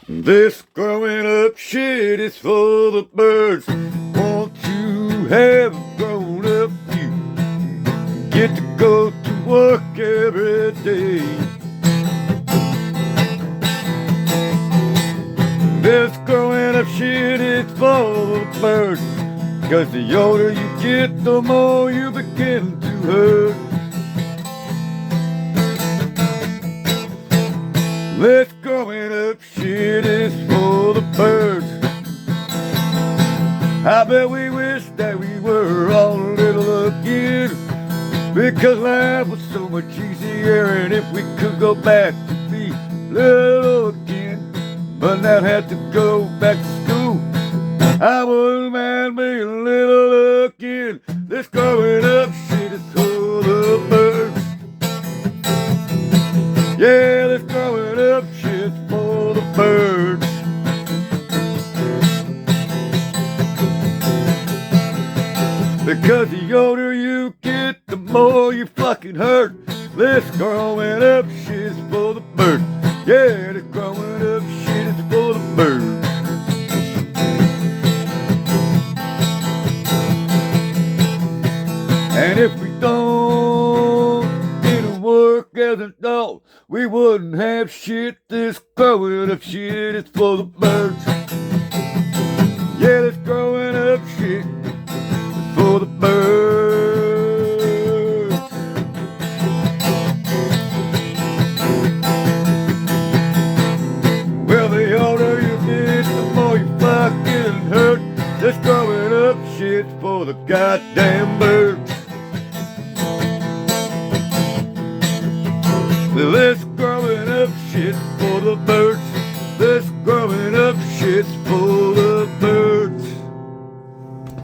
This growing up shit is for the birds. Won't you have a grown up you? Get to go to work every day. This growing up shit is for the birds. 'Cause the older you get, the more you begin to hurt. This growing up shit is for the birds. I bet we wish that we were all little again, because life was so much easier, and if we could go back to be little again, but now had to go back to school, I wouldn't mind being little again. This growing up shit is for the birds. Yeah, this growing up shit's for the birds. Because the older you get, the more you fucking hurt. This growing up shit's for the birds. Yeah, this growing up shit is for the birds. And if we don't get to work as an adult, we wouldn't have shit. This growing up shit is for the birds. Yeah, this growing up shit is for the birds. Well, the older you get, the more you fucking hurt. This growing up shit's for the goddamn birds. This growing up shit's for the birds. This growing up shit's for